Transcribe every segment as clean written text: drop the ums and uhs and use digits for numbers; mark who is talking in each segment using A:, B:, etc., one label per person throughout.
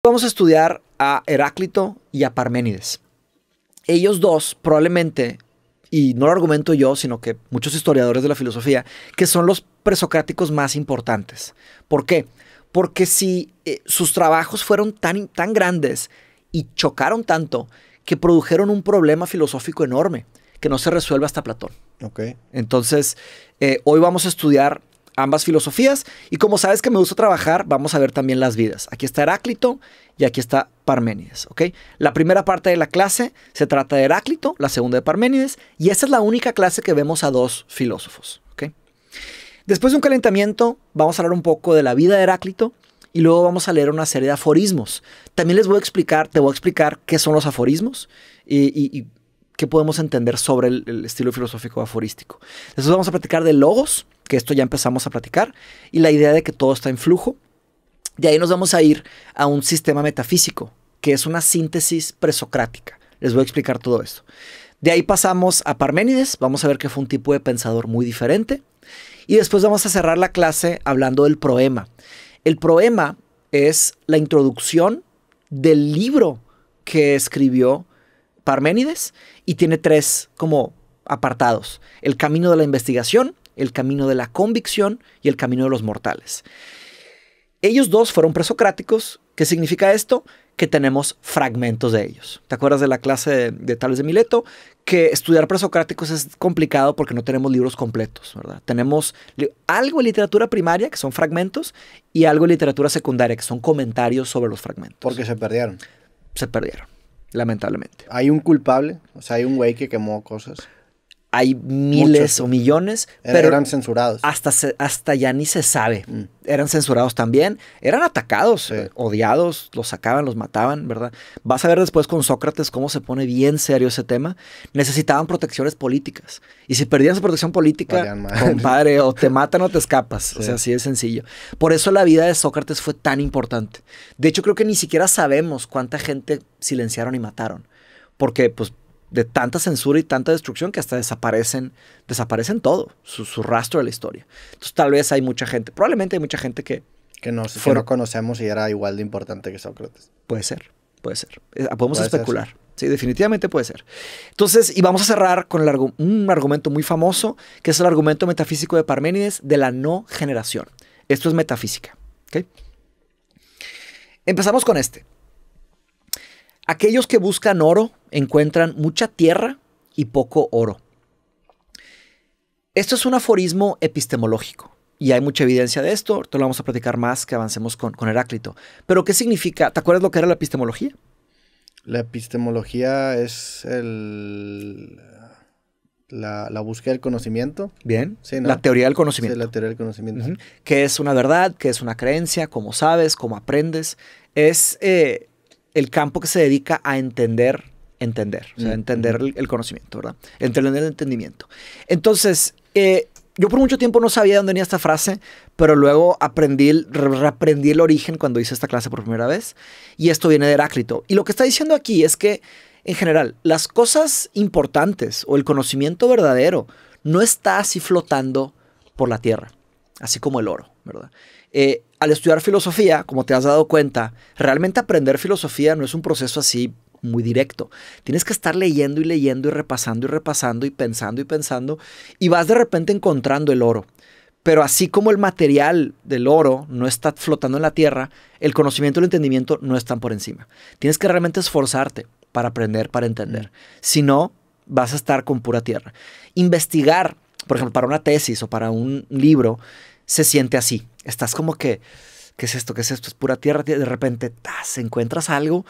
A: Vamos a estudiar a Heráclito y a Parménides. Ellos dos probablemente, y no lo argumento yo, sino que muchos historiadores de la filosofía, que son los presocráticos más importantes. ¿Por qué? Porque si sus trabajos fueron tan grandes y chocaron tanto que produjeron un problema filosófico enorme que no se resuelve hasta Platón.
B: Okay.
A: Entonces, hoy vamos a estudiar ambas filosofías y como sabes que me gusta trabajar, vamos a ver también las vidas. Aquí está Heráclito y aquí está Parménides, ¿ok? La primera parte de la clase se trata de Heráclito, la segunda de Parménides y esta es la única clase que vemos a dos filósofos, ¿ok? Después de un calentamiento vamos a hablar un poco de la vida de Heráclito y luego vamos a leer una serie de aforismos. También te voy a explicar qué son los aforismos y qué podemos entender sobre el estilo filosófico aforístico. Después vamos a platicar de logos, que esto ya empezamos a platicar, y la idea de que todo está en flujo. De ahí nos vamos a ir a un sistema metafísico, que es una síntesis presocrática. Les voy a explicar todo esto. De ahí pasamos a Parménides, vamos a ver que fue un tipo de pensador muy diferente, y después vamos a cerrar la clase hablando del proema. El proema es la introducción del libro que escribió Parménides y tiene tres como apartados: el camino de la investigación, el camino de la convicción y el camino de los mortales. Ellos dos fueron presocráticos. ¿Qué significa esto? Que tenemos fragmentos de ellos. ¿Te acuerdas de la clase de Tales de Mileto? Que estudiar presocráticos es complicado porque no tenemos libros completos, ¿verdad? Tenemos algo de literatura primaria, que son fragmentos, y algo de literatura secundaria, que son comentarios sobre los fragmentos.
B: Porque se perdieron.
A: Se perdieron, lamentablemente.
B: Hay un culpable, o sea, hay un güey que quemó cosas.
A: Hay miles o millones, pero
B: eran censurados.
A: Hasta ya ni se sabe. Eran censurados también. Eran atacados,
B: sí.
A: Odiados, los sacaban, los mataban, ¿verdad? Vas a ver después con Sócrates cómo se pone bien serio ese tema. Necesitaban protecciones políticas. Y si perdían su protección política, compadre, o te matan o te escapas. Sí. O sea, así de sencillo. Por eso la vida de Sócrates fue tan importante. De hecho, creo que ni siquiera sabemos cuánta gente silenciaron y mataron. Porque, pues, de tanta censura y tanta destrucción que hasta desaparecen todo, su rastro de la historia. Entonces tal vez hay mucha gente, probablemente hay mucha gente que
B: no conocemos y era igual de importante que Sócrates.
A: Puede ser. Podemos especular. Ser, sí. Sí, definitivamente puede ser. Entonces, y vamos a cerrar con un argumento muy famoso, que es el argumento metafísico de Parménides de la no generación. Esto es metafísica. ¿Okay? Empezamos con este. Aquellos que buscan oro encuentran mucha tierra y poco oro. Esto es un aforismo epistemológico y hay mucha evidencia de esto. Ahorita lo vamos a platicar más que avancemos con Heráclito. Pero ¿qué significa? ¿Te acuerdas lo que era la epistemología?
B: La epistemología es la búsqueda del conocimiento.
A: Bien.
B: Sí, ¿no?
A: La teoría del conocimiento.
B: Sí, la teoría del conocimiento.
A: ¿Qué es una verdad? ¿Qué es una creencia? ¿Cómo sabes? ¿Cómo aprendes? Es el campo que se dedica a entender, o sea, entender el conocimiento, ¿verdad? Entender el entendimiento. Entonces, yo por mucho tiempo no sabía de dónde venía esta frase, pero luego reaprendí el origen cuando hice esta clase por primera vez, y esto viene de Heráclito. Y lo que está diciendo aquí es que, en general, las cosas importantes o el conocimiento verdadero no está así flotando por la tierra, así como el oro, ¿verdad? Al estudiar filosofía, como te has dado cuenta, realmente aprender filosofía no es un proceso así muy directo. Tienes que estar leyendo y repasando y pensando y vas de repente encontrando el oro. Pero así como el material del oro no está flotando en la tierra, el conocimiento y el entendimiento no están por encima. Tienes que realmente esforzarte para aprender, para entender. Si no, vas a estar con pura tierra. Investigar, por ejemplo, para una tesis o para un libro, se siente así. Estás como que, ¿qué es esto? Es pura tierra. De repente, encuentras algo,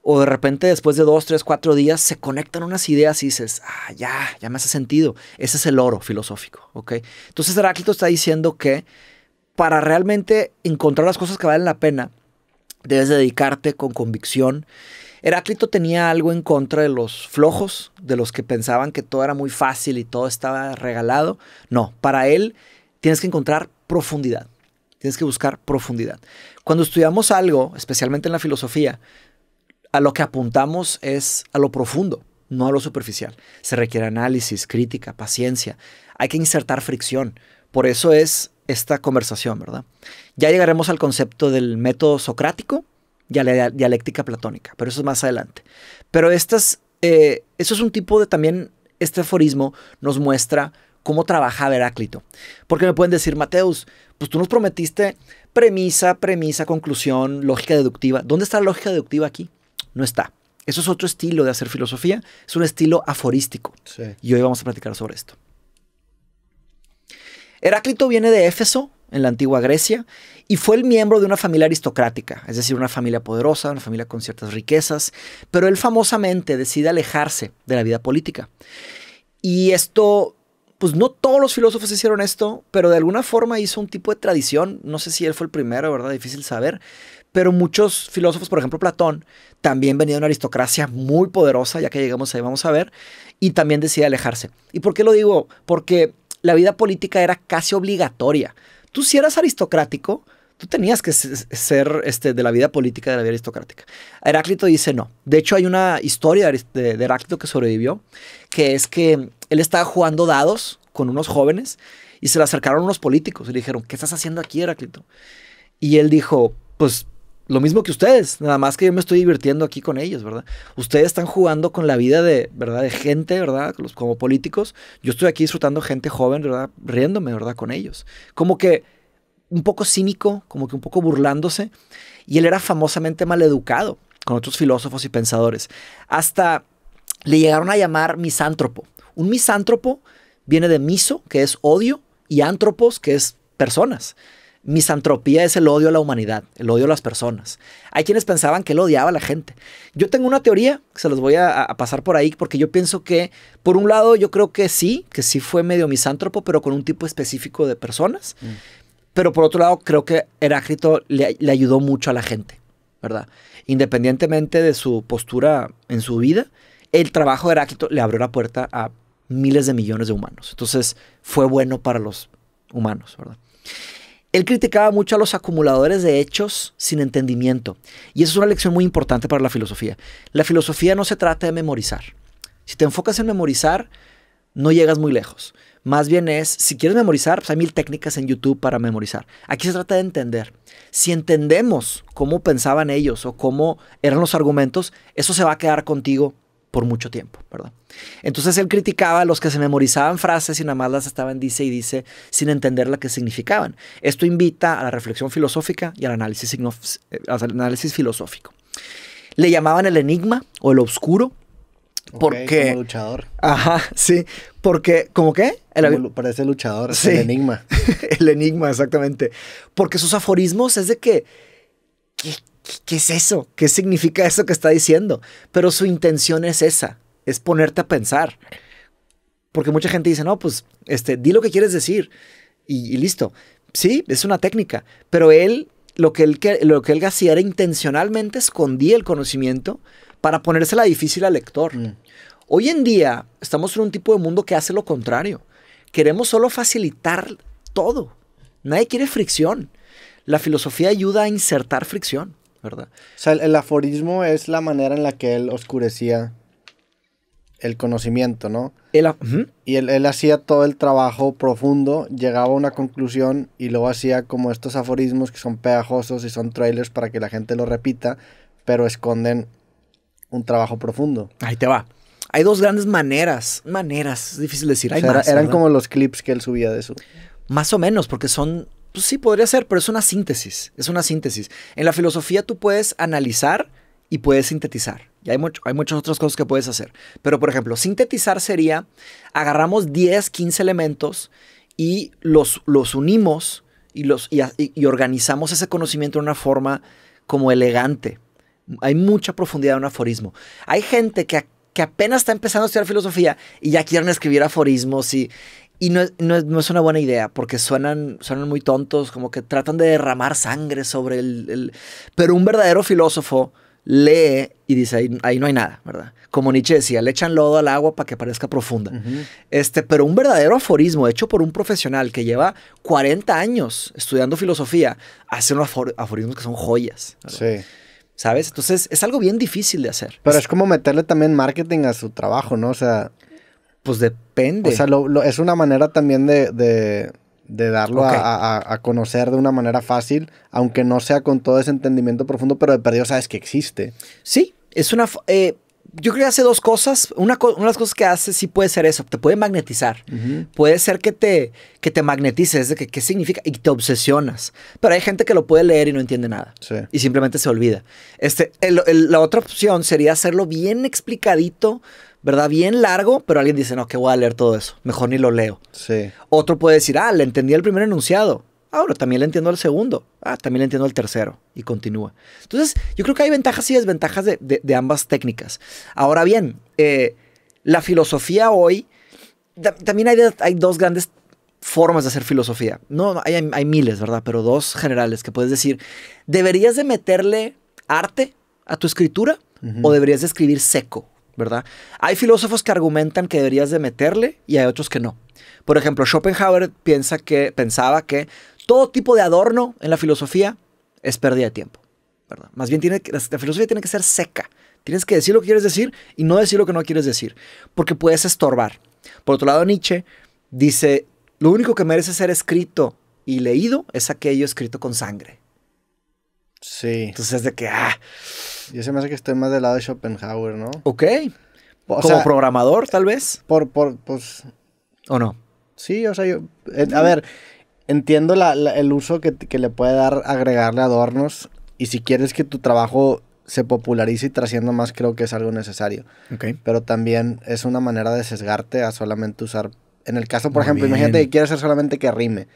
A: o de repente después de 2, 3, 4 días se conectan unas ideas y dices, ya me hace sentido. Ese es el oro filosófico, ¿ok? Entonces Heráclito está diciendo que para realmente encontrar las cosas que valen la pena, debes dedicarte con convicción. Heráclito tenía algo en contra de los flojos, de los que pensaban que todo era muy fácil y todo estaba regalado. No, para él tienes que encontrar profundidad. Tienes que buscar profundidad. Cuando estudiamos algo, especialmente en la filosofía, a lo que apuntamos es a lo profundo, no a lo superficial. Se requiere análisis, crítica, paciencia. Hay que insertar fricción. Por eso es esta conversación, ¿verdad? Ya llegaremos al concepto del método socrático y a la dialéctica platónica, pero eso es más adelante. Pero eso es un tipo de también, este aforismo nos muestra cómo trabajaba Heráclito. Porque me pueden decir, Mateus, pues tú nos prometiste premisa, conclusión, lógica deductiva. ¿Dónde está la lógica deductiva aquí? No está. Eso es otro estilo de hacer filosofía. Es un estilo aforístico.
B: Sí.
A: Y hoy vamos a platicar sobre esto. Heráclito viene de Éfeso, en la antigua Grecia, y fue el miembro de una familia aristocrática, es decir, una familia poderosa, una familia con ciertas riquezas, pero él famosamente decide alejarse de la vida política. Y esto, pues no todos los filósofos hicieron esto, pero de alguna forma hizo un tipo de tradición. No sé si él fue el primero, ¿verdad? Difícil saber. Pero muchos filósofos, por ejemplo Platón, también venía de una aristocracia muy poderosa, ya que llegamos ahí vamos a ver, y también decide alejarse. ¿Y por qué lo digo? Porque la vida política era casi obligatoria. Tú si eras aristocrático, tú tenías que ser de la vida política, de la vida aristocrática. Heráclito dice no. De hecho, hay una historia de Heráclito que sobrevivió, que es que él estaba jugando dados con unos jóvenes y se le acercaron unos políticos y le dijeron, ¿qué estás haciendo aquí, Heráclito? Y él dijo, pues lo mismo que ustedes, nada más que yo me estoy divirtiendo aquí con ellos, ¿verdad? Ustedes están jugando con la vida ¿verdad? De gente, ¿verdad? Como políticos. Yo estoy aquí disfrutando gente joven, ¿verdad? Riéndome, ¿verdad? Con ellos. Como que un poco cínico, como que un poco burlándose. Y él era famosamente maleducado con otros filósofos y pensadores. Hasta le llegaron a llamar misántropo. Un misántropo viene de miso, que es odio, y antropos, que es personas. Misantropía es el odio a la humanidad, el odio a las personas. Hay quienes pensaban que él odiaba a la gente. Yo tengo una teoría, que se los voy a pasar por ahí, porque yo pienso que, por un lado, yo creo que sí fue medio misántropo, pero con un tipo específico de personas. Pero por otro lado, creo que Heráclito le ayudó mucho a la gente, ¿verdad? Independientemente de su postura en su vida, el trabajo de Heráclito le abrió la puerta a miles de millones de humanos. Entonces, fue bueno para los humanos, ¿verdad? Él criticaba mucho a los acumuladores de hechos sin entendimiento. Y eso es una lección muy importante para la filosofía. La filosofía no se trata de memorizar. Si te enfocas en memorizar, no llegas muy lejos. Más bien si quieres memorizar, pues hay 1000 técnicas en YouTube para memorizar. Aquí se trata de entender. Si entendemos cómo pensaban ellos o cómo eran los argumentos, eso se va a quedar contigo por mucho tiempo, ¿verdad? Entonces él criticaba a los que se memorizaban frases y nada más las estaban dice y dice sin entender la que significaban. Esto invita a la reflexión filosófica y al análisis filosófico. Le llamaban el enigma o el obscuro. Porque,
B: como luchador.
A: Ajá, sí. Porque, ¿cómo qué?
B: Parece luchador,
A: sí.
B: El enigma.
A: El enigma, exactamente. Porque sus aforismos es de que ¿qué es eso? ¿Qué significa eso que está diciendo? Pero su intención es esa, es ponerte a pensar. Porque mucha gente dice, no, pues, di lo que quieres decir y listo. Sí, es una técnica, pero lo que él hacía era intencionalmente escondía el conocimiento para ponérsela difícil al lector. Hoy en día estamos en un tipo de mundo que hace lo contrario. Queremos solo facilitar todo. Nadie quiere fricción. La filosofía ayuda a insertar fricción, ¿verdad?
B: O sea, el aforismo es la manera en la que él oscurecía el conocimiento, ¿no? Y él hacía todo el trabajo profundo, llegaba a una conclusión y luego hacía como estos aforismos que son pegajosos y son trailers para que la gente lo repita, pero esconden un trabajo profundo.
A: Ahí te va. Hay dos grandes maneras, es difícil decir. Hay más,
B: eran como los clips que él subía de eso.
A: Más o menos, porque son, pues sí, podría ser, pero es una síntesis. Es una síntesis. En la filosofía tú puedes analizar y puedes sintetizar. Y hay muchas otras cosas que puedes hacer. Pero, por ejemplo, sintetizar sería, agarramos 10, 15 elementos y los unimos y organizamos ese conocimiento de una forma como elegante. Hay mucha profundidad en un aforismo. Hay gente que apenas está empezando a estudiar filosofía y ya quieren escribir aforismos y no es una buena idea porque suenan muy tontos, como que tratan de derramar sangre sobre Pero un verdadero filósofo lee y dice, ahí no hay nada, ¿verdad? Como Nietzsche decía, le echan lodo al agua para que parezca profunda. Pero un verdadero aforismo hecho por un profesional que lleva 40 años estudiando filosofía hace unos aforismos que son joyas, ¿verdad?
B: Sí.
A: ¿Sabes? Entonces, es algo bien difícil de hacer.
B: Pero es como meterle también marketing a su trabajo, ¿no? O sea...
A: Pues depende.
B: O sea, es una manera también de darlo a conocer de una manera fácil, aunque no sea con todo ese entendimiento profundo, pero de perdido sabes que existe.
A: Sí, es una... yo creo que hace dos cosas. Una de las cosas que hace sí puede ser eso. Te puede magnetizar. Puede ser que te magnetices. De ¿qué significa? Y te obsesionas. Pero hay gente que lo puede leer y no entiende nada.
B: Sí.
A: Y simplemente se olvida. La otra opción sería hacerlo bien explicadito, ¿verdad? Bien largo, pero alguien dice, no, que voy a leer todo eso. Mejor ni lo leo.
B: Sí.
A: Otro puede decir, le entendí el primer enunciado. Ahora también le entiendo el segundo. También le entiendo el tercero. Y continúa. Entonces, yo creo que hay ventajas y desventajas de ambas técnicas. Ahora bien, la filosofía hoy... También hay dos grandes formas de hacer filosofía. No, hay miles, ¿verdad? Pero dos generales que puedes decir, ¿deberías de meterle arte a tu escritura o deberías de escribir seco? ¿Verdad? Hay filósofos que argumentan que deberías de meterle y hay otros que no. Por ejemplo, Schopenhauer pensaba que todo tipo de adorno en la filosofía es pérdida de tiempo, ¿verdad? Más bien la filosofía tiene que ser seca. Tienes que decir lo que quieres decir y no decir lo que no quieres decir, porque puedes estorbar. Por otro lado, Nietzsche dice, lo único que merece ser escrito y leído es aquello escrito con sangre.
B: Sí.
A: Entonces es de que,
B: Yo se me hace que estoy más del lado de Schopenhauer, ¿no?
A: Ok. Como programador, tal vez.
B: Pues...
A: ¿O no?
B: Sí, o sea, a ver, entiendo el uso que le puede dar agregarle adornos, y si quieres que tu trabajo se popularice y trascienda más, creo que es algo necesario.
A: Okay.
B: Pero también es una manera de sesgarte a solamente usar... En el caso, por ejemplo, imagínate que quieres hacer solamente que rime.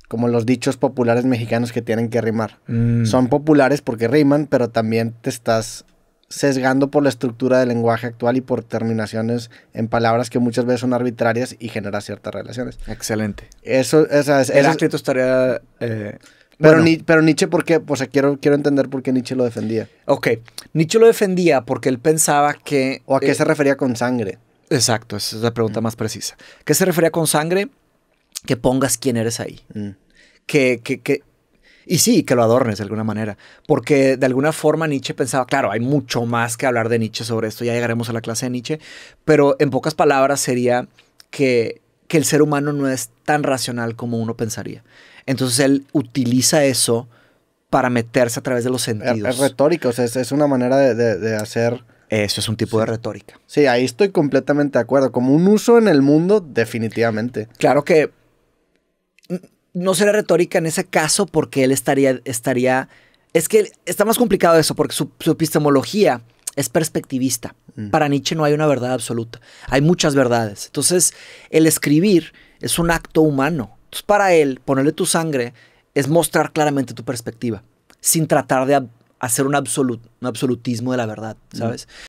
B: Como los dichos populares mexicanos que tienen que rimar. Son populares porque riman, pero también te estás sesgando por la estructura del lenguaje actual y por terminaciones en palabras que muchas veces son arbitrarias y generan ciertas relaciones.
A: Excelente.
B: Heráclito
A: estaría...
B: Pero Nietzsche, ¿por qué? O sea, quiero entender por qué Nietzsche lo defendía.
A: Ok. Nietzsche lo defendía porque él pensaba que...
B: ¿O a qué se refería con sangre?
A: Exacto, esa es la pregunta más precisa. ¿Qué se refería con sangre? Que pongas quién eres ahí. Y sí, que lo adornes de alguna manera. Porque de alguna forma Nietzsche pensaba, claro, hay mucho más que hablar de Nietzsche sobre esto, ya llegaremos a la clase de Nietzsche, pero en pocas palabras sería que el ser humano no es tan racional como uno pensaría. Entonces él utiliza eso para meterse a través de los sentidos.
B: Es retórica, o sea, es una manera de hacer...
A: Eso es un tipo de retórica.
B: Sí, ahí estoy completamente de acuerdo. Como un uso en el mundo, definitivamente.
A: Claro que no será retórica en ese caso porque él estaría... Es que está más complicado eso porque su epistemología es perspectivista. Para Nietzsche no hay una verdad absoluta. Hay muchas verdades. Entonces, el escribir es un acto humano. Entonces, para él, ponerle tu sangre es mostrar claramente tu perspectiva, sin tratar de hacer un absolutismo de la verdad, ¿sabes?